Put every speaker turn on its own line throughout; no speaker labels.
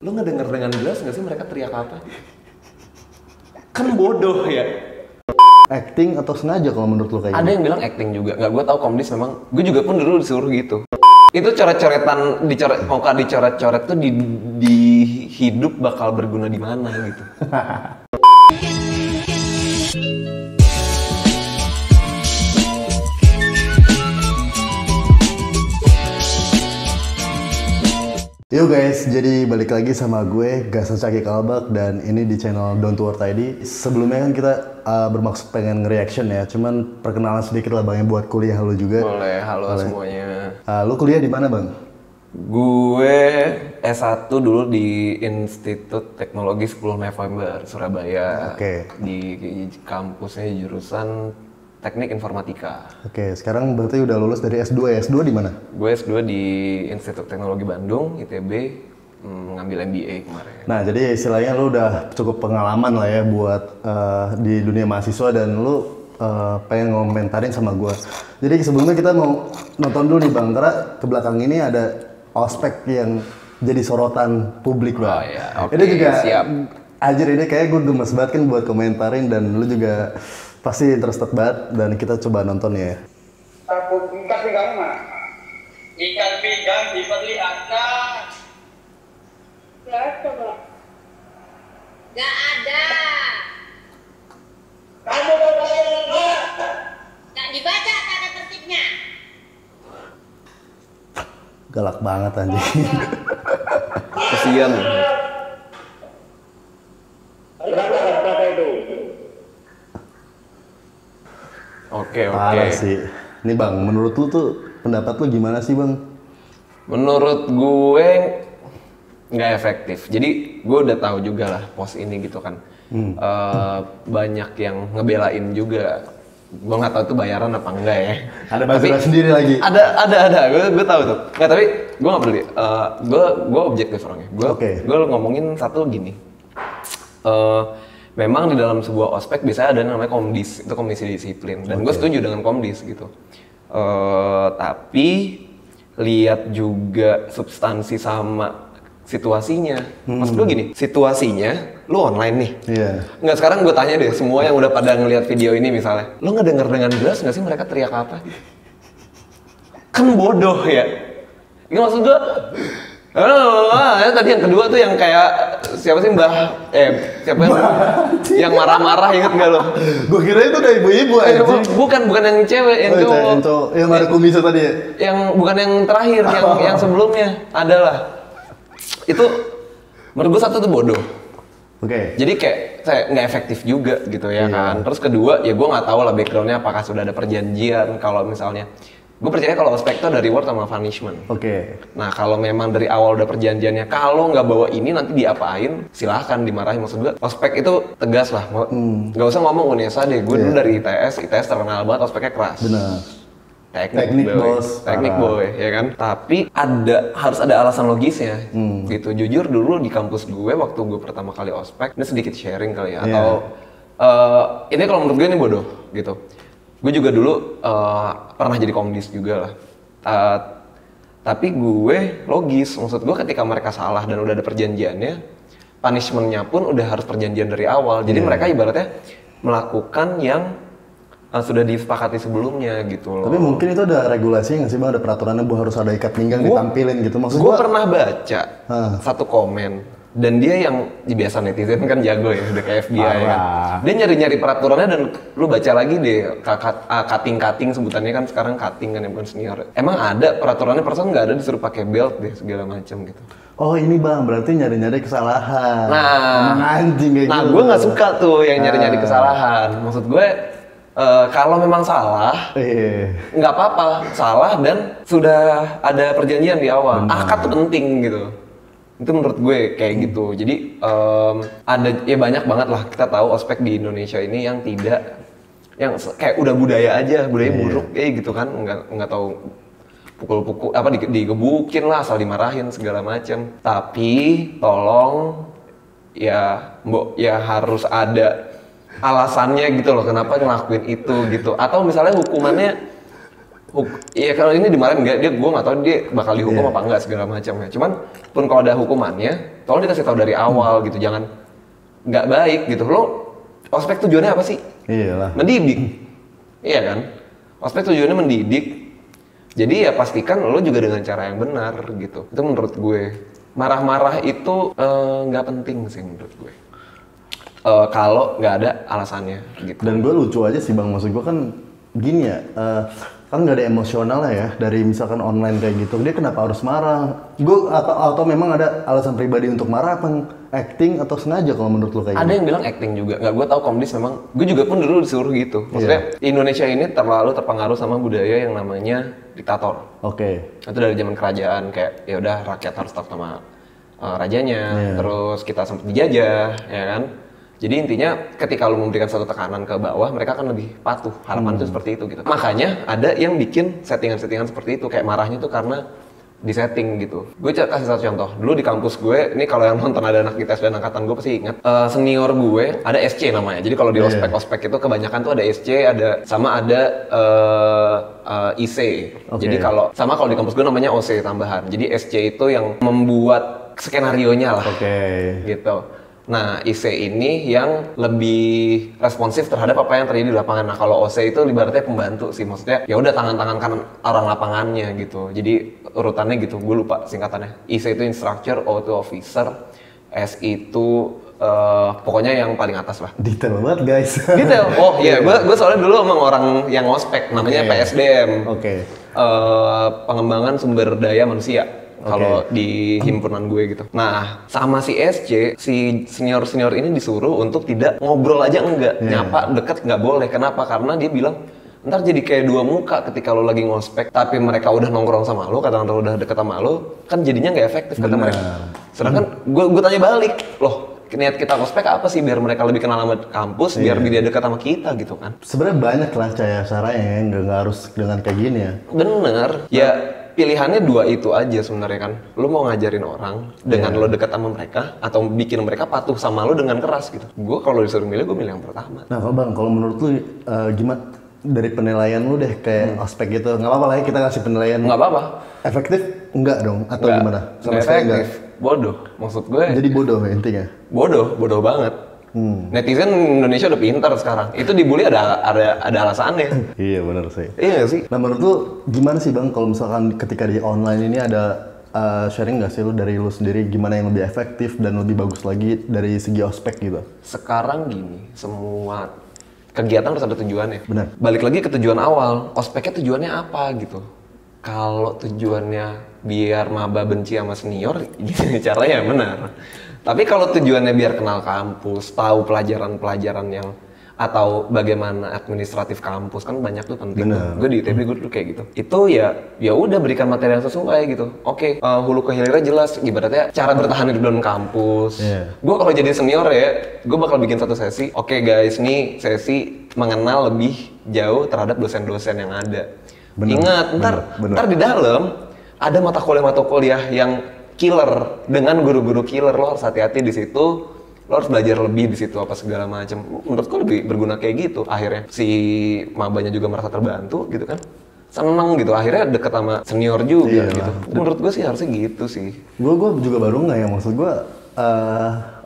Lu ngedenger dengan jelas nggak sih mereka teriak apa? Kan bodoh ya.
Acting atau sengaja kalau menurut lo kayak
Ada
gitu?
yang bilang acting juga. Nggak, gue tahu komdis memang. Gue juga pun dulu disuruh gitu. Itu coret-coretan, dicoret, muka dicoret-coret tuh di hidup bakal berguna di mana gitu.
Yo guys, jadi balik lagi sama gue Gasan Caki Kalbak dan ini di channel Down to Earth ID. Sebelumnya kan kita bermaksud pengen nge-reaction ya, cuman perkenalan sedikit lah bang ya buat kuliah lo juga.
Boleh, halo semuanya.
Lo kuliah di mana bang?
Gue S1 dulu di Institut Teknologi 10 November, Surabaya.
Oke.
Di kampusnya jurusan Teknik Informatika.
Oke, sekarang berarti udah lulus dari S2 ya? S2 di mana?
Gue S2 di Institut Teknologi Bandung, ITB, ngambil MBA kemarin.
Nah, jadi istilahnya lo udah cukup pengalaman lah ya buat di dunia mahasiswa dan lo pengen ngomentarin sama gue. Jadi sebelumnya kita mau nonton dulu nih bang, karena ke belakang ini ada ospek yang jadi sorotan publik bang.
Oh iya, oke,
Ini juga
siap.
Anjir ini kayak gue gemes banget kan buat komentarin dan lu juga pasti interested banget dan kita coba nonton ya.
Ikan pinggang mana? Ikan pinggang diperlihatkan.
Gak ada.
Kamu bawa enggak?
Gak dibaca tanda tertibnya.
Galak banget anjing.
Kesian.
Berapa itu?
Oke.
Parah sih. Ini bang, menurut lu tuh pendapat lu gimana sih bang?
Menurut gue nggak efektif. Jadi gue udah tahu juga lah pos ini gitu kan. Banyak yang ngebelain juga. Gue nggak tahu tuh bayaran apa enggak ya.
Ada buzzer sendiri lagi.
Ada. Gue tahu tuh. Nggak, tapi gue nggak peduli. Gue objektif orangnya. Gue ngomongin satu gini. Memang di dalam sebuah ospek biasanya ada namanya komdis, itu komisi disiplin. Dan gue setuju dengan komdis gitu. Tapi lihat juga substansi sama situasinya. Maksud gue gini, situasinya lu online nih.
Iya.
Nggak, sekarang gue tanya deh, semua yang udah pada ngelihat video ini misalnya, lu ngedenger dengan jelas nggak sih mereka teriak apa? Kan bodoh ya. Ini maksud gue, tadi yang kedua tuh yang kayak siapa sih siapa yang marah-marah, inget nggak lo?
Gue kira itu udah ibu-ibu anjing.
Bukan yang cewek, yang cowok.
Yang ada kumisnya tadi ya?
Yang bukan yang terakhir, yang sebelumnya adalah itu menurut gue satu tuh bodoh.
Oke.
Jadi kayak saya nggak efektif juga gitu ya kan. Terus kedua ya gue nggak tahu lah backgroundnya apakah sudah ada perjanjian. Kalau misalnya gue percaya kalau ospek itu ada reward sama punishment.
Oke.
Nah kalau memang dari awal udah perjanjiannya kalau nggak bawa ini nanti diapain, silahkan dimarahin. Maksud gue ospek itu tegas lah. Nggak usah ngomong Unesa deh. Gue dulu dari ITS terkenal banget ospeknya keras.
Benar.
Teknik boy, ya kan. Tapi harus ada alasan logisnya, gitu. Jujur dulu di kampus gue waktu gue pertama kali ospek, ini sedikit sharing kali ya, atau ini kalau menurut gue ini bodoh, gitu. Gue juga dulu pernah jadi komdis juga lah. Tapi gue logis, maksud gue ketika mereka salah dan udah ada perjanjiannya, punishment-nya pun udah harus perjanjian dari awal. Jadi mereka ibaratnya melakukan yang sudah disepakati sebelumnya gitu loh.
Tapi mungkin itu ada regulasi nggak sih bang? Ada peraturannya bu harus ada ikat pinggang ditampilin gitu. Maksud
gue pernah baca satu komen dan dia yang biasa netizen kan jago ya, udah kayak FBI kan. Dia nyari-nyari peraturannya dan lu baca lagi deh cutting sebutannya kan sekarang cutting kan yang bukan senior. Emang ada peraturannya perasaan nggak ada disuruh pakai belt deh segala macam gitu.
Oh ini bang, berarti nyari-nyari kesalahan.
Nah,
emang anjing kayak gitu.
Nah gue nggak suka tuh yang nyari-nyari kesalahan. Maksud gue kalau memang salah, nggak apa-apa, salah dan sudah ada perjanjian di awal. Akad tuh penting gitu. Itu menurut gue kayak gitu. Jadi ada ya banyak banget lah kita tahu ospek di Indonesia ini yang tidak, yang kayak udah budaya aja, budaya buruk kayak gitu kan, nggak tahu pukul-pukul apa digebukin lah, asal dimarahin segala macam. Tapi tolong ya harus ada alasannya gitu loh kenapa ngelakuin itu gitu, atau misalnya hukumannya ya kalau ini dimarahin gue nggak tahu dia bakal dihukum apa enggak segala macam ya, cuman pun kalau ada hukumannya tolong dikasih tahu dari awal gitu, jangan nggak baik gitu. Lo ospek tujuannya apa sih?
Iyalah.
Mendidik, iya kan? Ospek tujuannya mendidik. Jadi ya pastikan lo juga dengan cara yang benar gitu. Itu menurut gue. Marah-marah itu nggak penting sih menurut gue. Kalau nggak ada alasannya gitu.
Dan gue lucu aja sih bang, maksud gue kan gini ya, kan nggak ada emosionalnya ya dari misalkan online kayak gitu. Dia kenapa harus marah? Gue atau memang ada alasan pribadi untuk marah, apa acting atau sengaja kalau menurut lo kayak
Ada
gitu?
yang bilang acting juga, nggak gue tahu komdis memang. Gue juga pun dulu disuruh gitu. Maksudnya Indonesia ini terlalu terpengaruh sama budaya yang namanya diktator.
Oke.
Itu dari zaman kerajaan kayak ya udah rakyat harus takut sama rajanya, terus kita sempat dijajah, ya kan? Jadi intinya ketika lu memberikan satu tekanan ke bawah, mereka akan lebih patuh. Harapan itu seperti itu gitu. Makanya ada yang bikin settingan-settingan seperti itu, kayak marahnya tuh karena disetting gitu. Gue kasih satu contoh. Dulu di kampus gue, ini kalau yang nonton ada anak ITS dan angkatan gue pasti ingat. Senior gue ada SC namanya. Jadi kalau di ospek-ospek itu kebanyakan tuh ada SC, ada IC. Jadi kalau di kampus gue namanya OC tambahan. Jadi SC itu yang membuat skenario-nya lah. Gitu. Nah, IC ini yang lebih responsif terhadap apa yang terjadi di lapangan. Nah, kalau OC itu ibaratnya pembantu sih, maksudnya ya udah tangan-tangan kanan orang lapangannya gitu. Jadi urutannya gitu, gue lupa singkatannya. IC itu instructor, O itu officer, S itu pokoknya yang paling atas lah.
Detail banget guys.
Detail. Oh iya, gue soalnya dulu emang orang yang ngospek, namanya PSDM. Pengembangan sumber daya manusia. Kalau di himpunan gue gitu. Nah, sama si SC, si senior-senior ini disuruh untuk tidak ngobrol aja enggak. Nyapa deket nggak boleh. Kenapa? Karena dia bilang, ntar jadi kayak dua muka ketika lo lagi ngospek. Tapi mereka udah nongkrong sama lo, kata-kata udah deket sama lo, kan jadinya nggak efektif kata mereka. Sedangkan gue tanya balik, loh niat kita ngospek apa sih? Biar mereka lebih kenal sama kampus, biar dia dekat sama kita gitu kan.
Sebenarnya banyak lah caranya, nggak harus dengan kayak gini ya.
Bener, ya pilihannya dua itu aja sebenarnya kan. Lu mau ngajarin orang dengan lo dekat sama mereka atau bikin mereka patuh sama lo dengan keras gitu. Gue kalau disuruh milih, gue milih yang pertama.
Nah bang, kalau menurut lu gimana dari penilaian lu deh kayak ospek gitu? Nggak apa-apa lah ya kita kasih penilaian.
Nggak apa-apa.
Efektif? Enggak dong? Atau
Nggak,
gimana?
nggak efektif. Bodoh, maksud gue.
Jadi bodoh ya intinya?
Bodoh banget. Netizen Indonesia udah pintar sekarang. Itu dibully ada alasannya.
Iya benar sih.
Iya sih.
Nah menurut lu gimana sih bang kalau misalkan ketika di online ini ada sharing nggak sih lu dari lu sendiri gimana yang lebih efektif dan lebih bagus lagi dari segi ospek gitu?
Sekarang gini, semua kegiatan harus ada tujuannya.
Benar.
Balik lagi ke tujuan awal, ospeknya tujuannya apa gitu. Kalau tujuannya biar maba benci sama senior, gini caranya benar. Tapi kalau tujuannya biar kenal kampus, tahu pelajaran-pelajaran yang atau bagaimana administratif kampus kan banyak tuh penting. Gue di ITB gue dulu kayak gitu. Itu ya udah berikan materi yang sesuai gitu. Oke, hulu ke hilirnya jelas. Ibaratnya cara bertahan hidup dalam kampus. Gue kalau jadi senior ya, gue bakal bikin satu sesi. Oke guys, nih sesi mengenal lebih jauh terhadap dosen-dosen yang ada. Ingat, ntar di dalam ada mata kuliah yang killer dengan guru-guru killer. Lo harus hati-hati di situ. Lo harus belajar lebih di situ apa segala macam. Menurutku lebih berguna kayak gitu. Akhirnya si mabanya juga merasa terbantu gitu kan. Seneng gitu. Akhirnya deket sama senior juga gitu. Menurut gue sih harusnya gitu sih.
Gue juga baru nggak ya, maksud gue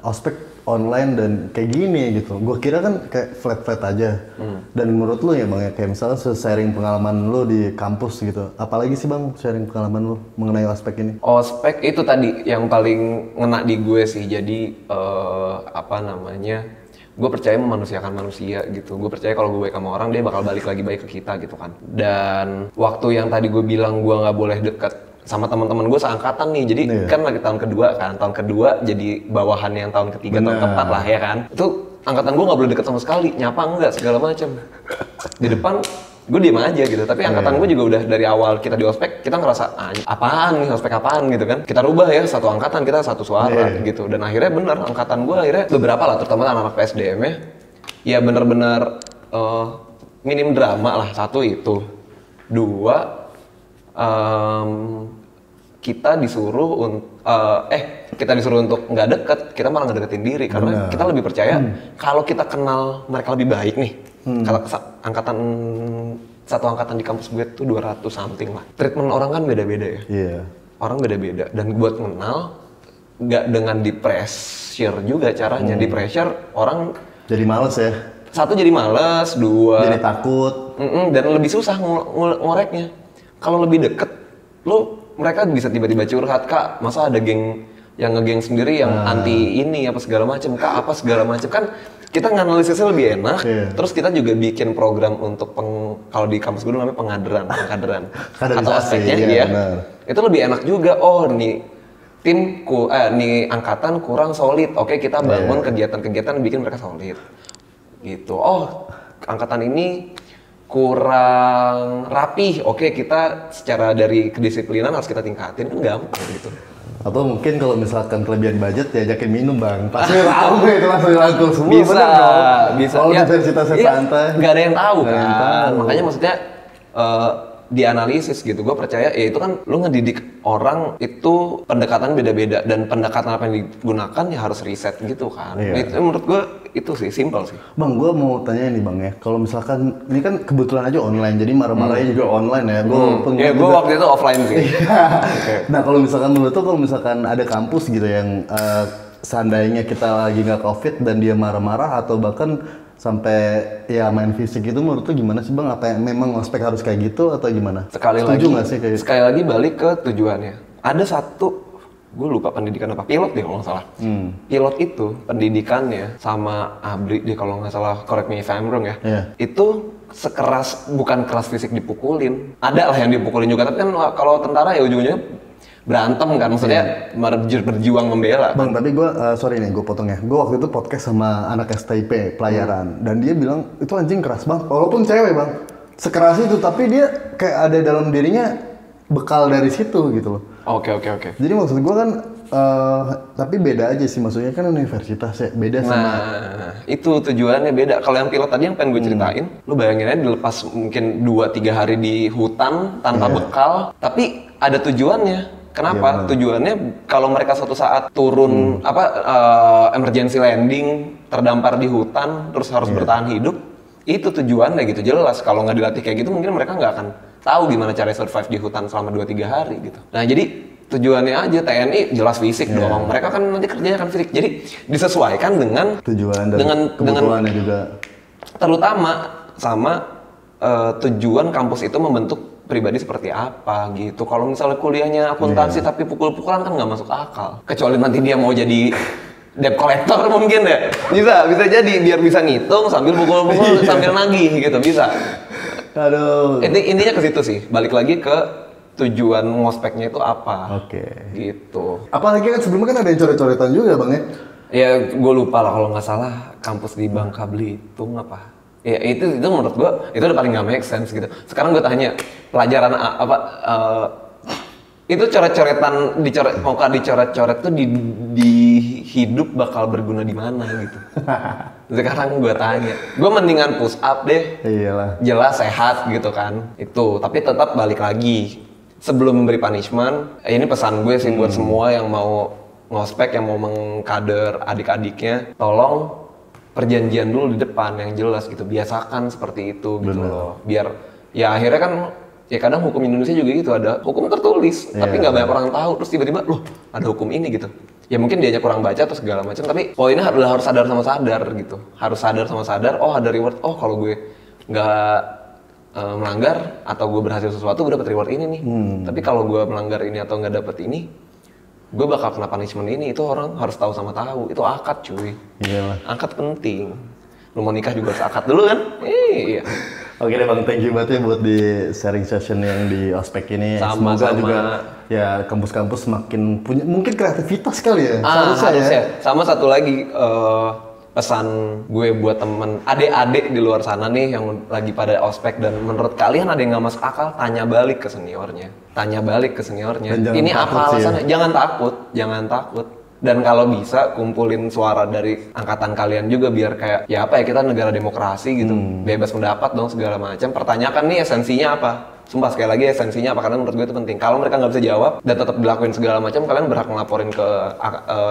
ospek online dan kayak gini gitu. Gue kira kan kayak flat aja. Dan menurut lu ya bang ya, kayak misalnya sharing pengalaman lu di kampus gitu. Apalagi sih bang sharing pengalaman lu mengenai ospek ini?
Ospek itu tadi yang paling ngena di gue sih. Jadi gue percaya memanusiakan manusia gitu. Gue percaya kalau gue baik sama orang, dia bakal balik lagi baik ke kita gitu kan. Dan waktu yang tadi gue bilang gue nggak boleh deket sama teman-teman gue seangkatan nih, jadi kan lagi tahun kedua jadi bawahan yang tahun ketiga, tahun keempat lah ya kan. Itu angkatan gue nggak boleh deket sama sekali, nyapa enggak segala macam. Di depan gue diem aja gitu, tapi angkatan gue juga udah dari awal kita di ospek kita ngerasa apaan nih ospek apaan gitu kan. Kita rubah ya, satu angkatan kita satu suara gitu, dan akhirnya bener angkatan gue akhirnya beberapa lah, terutama anak-anak PSDM ya bener-bener minim drama lah. Satu itu, dua kita disuruh untuk nggak deket, kita malah ngedeketin diri karena kita lebih percaya kalau kita kenal mereka lebih baik nih. Kalau satu angkatan di kampus gue tuh 200 something lah. Treatment orang kan beda-beda ya. Orang beda-beda, dan buat kenal nggak dengan di pressure juga caranya. Di pressure orang
Jadi males ya.
satu jadi males, dua
Jadi takut.
dan lebih susah ngoreknya. Kalau lebih deket, mereka bisa tiba-tiba curhat, Kak, masa ada geng yang ngegeng sendiri yang anti ini apa segala macam, Kak, apa segala macam, kan kita nganalisisnya lebih enak. Terus kita juga bikin program untuk kalau di kampus gue namanya pengkaderan atau aspeknya
iya,
itu lebih enak juga. Oh, nih nih angkatan kurang solid, oke kita bangun kegiatan-kegiatan yang bikin mereka solid gitu. Oh, angkatan ini kurang rapih, oke kita secara dari kedisiplinan harus kita tingkatin, kan gampang gitu.
Atau mungkin kalau misalkan kelebihan budget diajakin minum bang, pasti rame itu langsung rangkul semua.
Bisa.
Kalau universitasnya santai,
nggak ada yang tahu
Nggak ada yang
kan.
tahu.
Makanya maksudnya dianalisis gitu. Gue percaya ya itu kan lu ngedidik orang itu pendekatan beda-beda dan pendekatan apa yang digunakan ya harus riset gitu kan.
Iya.
Itu menurut gue itu sih simpel sih.
Bang, gue mau tanya nih bang ya, kalau misalkan ini kan kebetulan aja online, jadi marah-marahnya juga online ya.
Gue waktu itu offline sih.
Nah kalau misalkan menurut tuh kalau misalkan ada kampus gitu yang seandainya kita lagi nggak covid dan dia marah-marah atau bahkan sampai ya main fisik itu, menurut tuh gimana sih bang? Apa yang memang ospek harus kayak gitu atau gimana? Setuju nggak sih kayak gitu?
Sekali lagi balik ke tujuannya. Ada satu, gue lupa pendidikan apa, pilot deh kalau nggak salah. Pilot itu pendidikannya sama ABRI deh kalau nggak salah, correct me if I'm wrong ya. Itu sekeras, bukan keras fisik dipukulin. Ada lah yang dipukulin juga, tapi kan kalau tentara ya ujung-ujungnya berantem kan, maksudnya berjuang membela.
Bang, tapi gue, sorry nih gue potong ya. Gue waktu itu podcast sama anak STIP pelayaran, dan dia bilang itu anjing keras bang, walaupun cewek bang, sekeras itu, tapi dia kayak ada dalam dirinya bekal dari situ gitu loh.
Oke.
Jadi maksud gue kan, tapi beda aja sih, maksudnya kan universitas ya, beda sama.
Nah, itu tujuannya beda. Kalau yang pilot tadi yang pengen gue ceritain, lu bayangin aja dilepas mungkin 2-3 hari di hutan tanpa bekal, tapi ada tujuannya. Kenapa? Tujuannya kalau mereka suatu saat turun emergency landing, terdampar di hutan, terus harus bertahan hidup, itu tujuannya gitu, jelas. Kalau nggak dilatih kayak gitu, mungkin mereka nggak akan tahu gimana cara survive di hutan selama 2-3 hari gitu. Nah jadi tujuannya aja TNI jelas fisik dong, mereka kan nanti kerjanya kan fisik. Jadi disesuaikan dengan
tujuan dan
kebutuhannya
juga.
Terutama sama tujuan kampus itu membentuk pribadi seperti apa gitu. Kalau misalnya kuliahnya akuntansi tapi pukul-pukulan kan nggak masuk akal. Kecuali nanti dia mau jadi debt collector mungkin ya. Bisa jadi biar bisa ngitung sambil pukul-pukul sambil nagih gitu, bisa.
Aduh.
Intinya ke situ sih. Balik lagi ke tujuan ngospeknya itu apa.
Oke.
Gitu.
Apalagi kan sebelumnya kan ada yang coret-coretan juga bang ya.
Ya gue lupa lah kalau nggak salah kampus di Bangka Belitung apa. Ya itu menurut gue itu udah paling nggak make sense gitu. Sekarang gue tanya pelajaran itu coret-coretan dicoret-coret tuh di hidup bakal berguna di mana gitu. Sekarang gue tanya, gue mendingan push up deh.
Iyalah.
Jelas sehat gitu kan. Itu tapi tetap balik lagi sebelum memberi punishment. Ini pesan gue sih buat semua yang mau ngospek, yang mau mengkader adik-adiknya, tolong perjanjian dulu di depan yang jelas gitu, biasakan seperti itu gitu loh, biar ya akhirnya kan ya kadang hukum Indonesia juga gitu, ada hukum tertulis tapi nggak banyak orang tahu, terus tiba-tiba loh ada hukum ini gitu, ya mungkin diajak kurang baca atau segala macam, tapi poinnya harus sadar sama sadar gitu, harus sadar sama sadar, oh ada reward, oh kalau gue nggak melanggar atau gue berhasil sesuatu gue dapat reward ini nih, tapi kalau gue melanggar ini atau nggak dapet ini gue bakal kena punishment ini, itu orang harus tahu sama tahu. Itu akad cuy.
Iyalah.
Akad penting. Lu mau nikah juga harus akad dulu kan? Iya.
Oke deh bang, thank you banget ya buat di sharing session yang di ospek ini. Semoga juga ya kampus-kampus makin punya mungkin kreativitas kali ya.
Harusnya ya. Sama satu lagi pesan gue buat temen adik-adik di luar sana nih yang lagi pada ospek dan menurut kalian ada yang nggak masuk akal, tanya balik ke seniornya. Ini apa alasannya? Jangan takut. Dan kalau bisa kumpulin suara dari angkatan kalian juga biar kayak ya apa ya, kita negara demokrasi gitu, bebas pendapat dong segala macam. Pertanyakan nih esensinya apa? Sumpah sekali lagi esensinya apa, karena menurut gue itu penting. Kalau mereka nggak bisa jawab dan tetap dilakuin segala macam, kalian berhak ngelaporin ke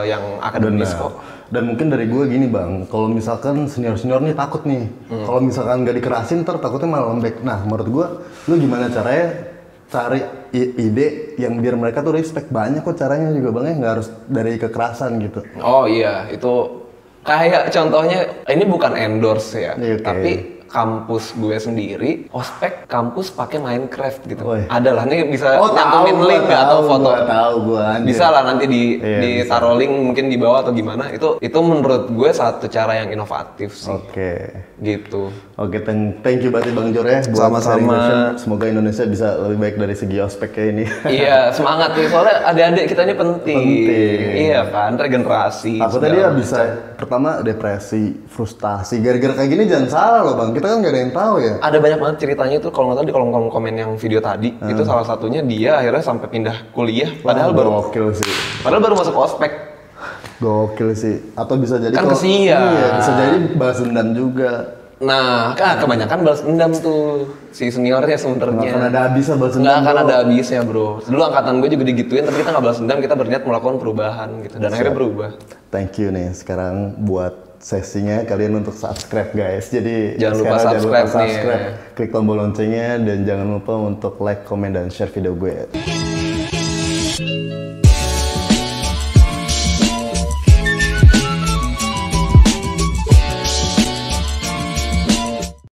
yang akademis kok.
Dan mungkin dari gue gini bang, kalau misalkan senior-senior nih takut nih, kalau misalkan nggak dikerasin ntar takutnya malah lembek. Nah menurut gue, lu gimana caranya cari ide yang biar mereka tuh respect. Banyak kok caranya juga Bang ya, nggak harus dari kekerasan gitu.
Oh iya, itu kayak contohnya ini bukan endorse ya,
Oke.
tapi kampus gue sendiri, ospek kampus pakai Minecraft gitu.
Woi.
Ada lah, nih bisa
Oh,
nyantumin
tahu,
link
gua
nggak atau
tahu,
foto.
gua tahu, gua anjir.
Bisa lah nanti
Iya,
ditaruh link mungkin di bawah atau gimana. Itu menurut gue satu cara yang inovatif sih.
Oke.
Gitu.
Oke, thank you banget Bang Jor ya buat
Sama-sama.
sharing session. Semoga Indonesia bisa lebih baik dari segi ospek kayak ini.
Iya, semangat nih. Soalnya adik-adik kita ini penting.
Penting.
Iya kan, regenerasi.
Takutnya
segala
dia
macam.
bisa pertama depresi, frustasi. Gara-gara kayak gini jangan salah loh Bang. Kita kan nggak ada yang tahu ya.
Ada banyak banget ceritanya itu kalau nggak tahu di kolom komen yang video tadi itu salah satunya dia akhirnya sampai pindah kuliah padahal
gokil sih.
baru masuk ospek.
Gokil sih. Atau bisa jadi
Kan
kalau-
kesian.
Iya, bisa jadi balas dendam juga.
Nah, kebanyakan balas dendam tuh si seniornya
Nggak
sebenarnya.
akan ada habisnya balas dendam.
Nggak akan
bro.
ada habisnya bro. Dulu angkatan gue juga digituin tapi kita nggak balas dendam, kita berniat melakukan perubahan gitu dan akhirnya berubah.
Thank you nih. Sekarang buat sesinya kalian untuk subscribe guys. Jadi
Jangan lupa
sekarang
subscribe nih.
klik tombol loncengnya dan jangan lupa untuk like, comment dan share video gue.